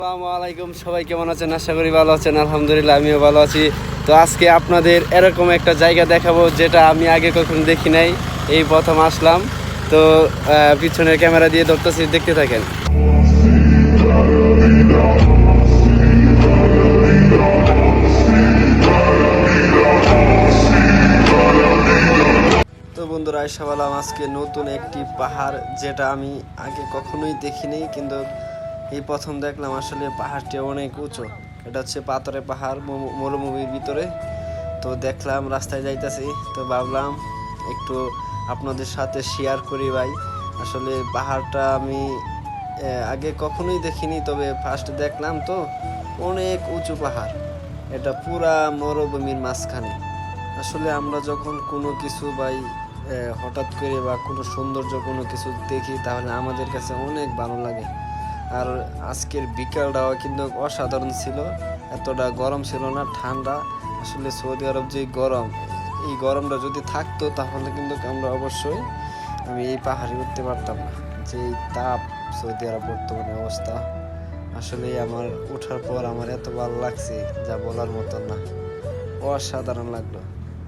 আসসালামু আলাইকুম, সবাই কেমন আছেন? আশা করি ভালো আছেন। আলহামদুলিল্লাহ আমিও ভালো আছি। তো আজকে আপনাদের এরকম একটা জায়গা দেখাবো যেটা আমি আগে কখনো দেখি নাই, এই প্রথম আসলাম। তো পিছনের ক্যামেরা দিয়ে ধরতেছি, দেখতে থাকেন। তো বন্ধুরা, আইসা বললাম আজকে নতুন একটি পাহাড় যেটা আমি আগে কখনোই দেখিনি, কিন্তু এই প্রথম দেখলাম। আসলে পাহাড়টি অনেক উঁচু। এটা হচ্ছে পাথরের পাহাড়, মরুভূমির ভিতরে। তো দেখলাম রাস্তায় যাইতেছি, তো ভাবলাম একটু আপনাদের সাথে শেয়ার করি ভাই। আসলে পাহাড়টা আমি আগে কখনোই দেখিনি, তবে ফার্স্ট দেখলাম। তো অনেক উঁচু পাহাড়, এটা পুরা মরুভূমির মাঝখানে। আসলে আমরা যখন কোনো কিছু ভাই হঠাৎ করে বা কোনো সৌন্দর্য কোনো কিছু দেখি, তাহলে আমাদের কাছে অনেক ভালো লাগে। আর আজকের বিকালটাও কিন্তু অসাধারণ ছিল। এতটা গরম ছিল না, ঠান্ডা। আসলে সৌদি আরব যে গরম, এই গরমটা যদি থাকতো তাহলে কিন্তু আমরা অবশ্যই আমি এই পাহাড়ে উঠতে পারতাম না। যে এই তাপ সৌদি আরব বর্তমানে অবস্থা, আসলে আমার ওঠার পর আমার এত ভালো লাগছে যা বলার মতো না, অসাধারণ লাগলো।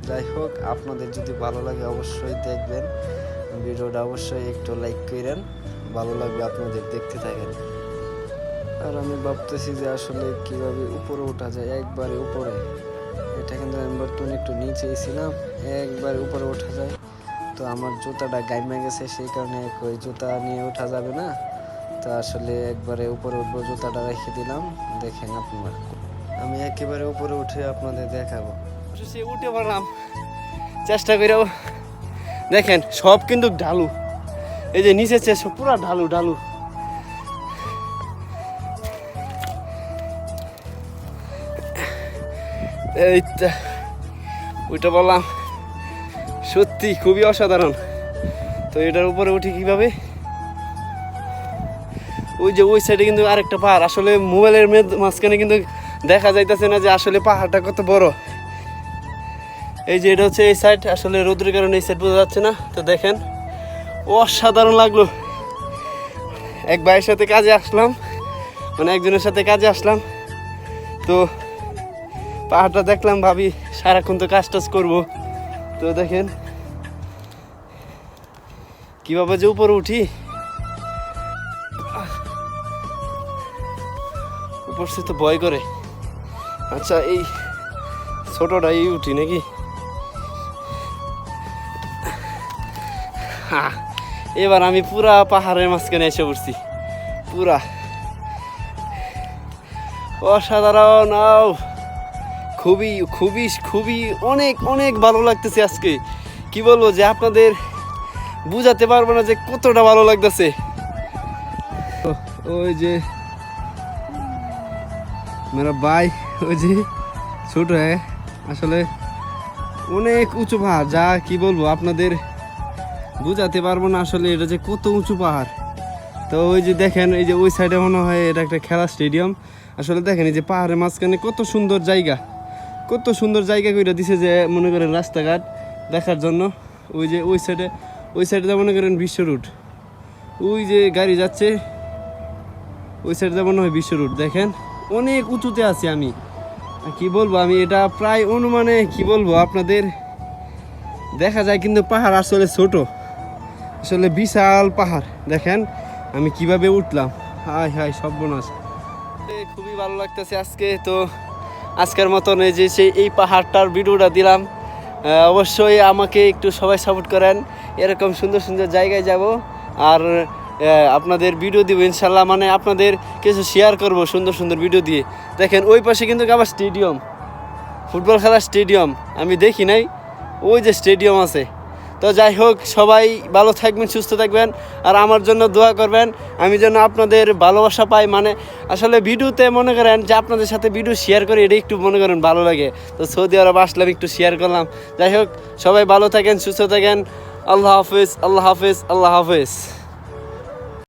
যাই হোক, আপনাদের যদি ভালো লাগে অবশ্যই দেখবেন ভিডিওটা, অবশ্যই একটু লাইক করেন, ভালো লাগবে আপনাদের, দেখতে থাকেন। আর আমি ভাবতেছি যে আসলে কিভাবে উপরে ওঠা যায়, একবারে উপরে। এটা কিন্তু আমি বর্তমানে একটু নিচেই ছিলাম, একবারে উপরে ওঠা যায়। তো আমার জুতাটা গাইমা গেছে, সেই কারণে ওই জুতা নিয়ে ওঠা যাবে না। তো আসলে একবারে উপরে উঠবো, জুতাটা রেখে দিলাম। দেখেন আপনারা, আমি একেবারে উপরে উঠে আপনাদের দেখাবো। উঠে পড়লাম চেষ্টা করেও, দেখেন সব কিন্তু ঢালু। এই যে নিচের চেয়ে সব পুরা ঢালু ঢালু। এইটা ওইটা বললাম, সত্যি খুবই অসাধারণ। তো এটার উপরে উঠি কিভাবে? ওই যে ওই সাইডে কিন্তু আরেকটা পাহাড়। আসলে মোবাইলের মাঝখানে কিন্তু দেখা যাইতেছে না যে আসলে পাহাড়টা কত বড়। এই যে এটা হচ্ছে এই সাইড, আসলে রোদের কারণে এই সাইড বোঝা যাচ্ছে না। তো দেখেন, অসাধারণ লাগলো। এক ভাইয়ের সাথে কাজে আসলাম, মানে একজনের সাথে কাজে আসলাম। তো পাহাড়টা দেখলাম, ভাবি সারাক্ষণ তো কাজ টাজ করবো। তো দেখেন কিভাবে যে উপরে উঠি, উপর সে তো ভয় করে। আচ্ছা, এই ছোটটাই উঠি নাকি? এবার আমি পুরা পাহাড়ের মাঝখানে এসে পড়ছি, পুরা অসাধারণ। খুবই খুবই খুবই অনেক অনেক ভালো লাগতেছে আজকে। কি বলবো যে আপনাদের বুঝাতে পারবো না যে কতটা ভালো লাগতেছে। ওই যে মেরা ভাই, ওই যে ছোট আসলে অনেক উঁচু পাহাড়, যা কি বলবো আপনাদের বুঝাতে পারবো না আসলে এটা যে কত উঁচু পাহাড়। তো ওই যে দেখেন, এই যে ওই সাইডে মনে হয় এটা একটা খেলা স্টেডিয়াম। আসলে দেখেন এই যে পাহাড়ের মাঝখানে কত সুন্দর জায়গা, কত সুন্দর জায়গা করে দিছে, যে মনে করেন রাস্তাঘাট দেখার জন্য। ওই যে ওই সাইডে মনে করেন বিশ্ব রুট, ওই যে গাড়ি যাচ্ছে ওই সাইডে মনে হয় বিশ্ব রুট। দেখেন অনেক উঁচুতে আছি আমি, কি বলবো আমি, এটা প্রায় অনুমানে কি বলবো আপনাদের দেখা যায়, কিন্তু পাহাড় আসলে ছোট, আসলে বিশাল পাহাড়। দেখেন আমি কিভাবে উঠলাম, হাই হাই সর্বনাশ। খুবই ভালো লাগতেছে আজকে। তো আজকের মতন এই যে এই পাহাড়টার ভিডিওটা দিলাম। অবশ্যই আমাকে একটু সবাই সাপোর্ট করেন, এরকম সুন্দর সুন্দর জায়গায় যাব আর আপনাদের ভিডিও দিব ইনশাল্লাহ। মানে আপনাদের কিছু শেয়ার করব সুন্দর সুন্দর ভিডিও দিয়ে। দেখেন ওই পাশে কিন্তু আবার স্টেডিয়াম, ফুটবল খেলার স্টেডিয়াম, আমি দেখি নাই, ওই যে স্টেডিয়াম আছে। তো যাই হোক, সবাই ভালো থাকবেন, সুস্থ থাকবেন, আর আমার জন্য দোয়া করবেন, আমি যেন আপনাদের ভালোবাসা পাই। মানে আসলে ভিডিওতে মনে করেন যে আপনাদের সাথে ভিডিও শেয়ার করে, এটা একটু মনে করেন ভালো লাগে। তো সৌদি আরব আসলাম, একটু শেয়ার করলাম। যাই হোক, সবাই ভালো থাকেন, সুস্থ থাকেন। আল্লাহ হাফেজ, আল্লাহ হাফেজ, আল্লাহ হাফেজ।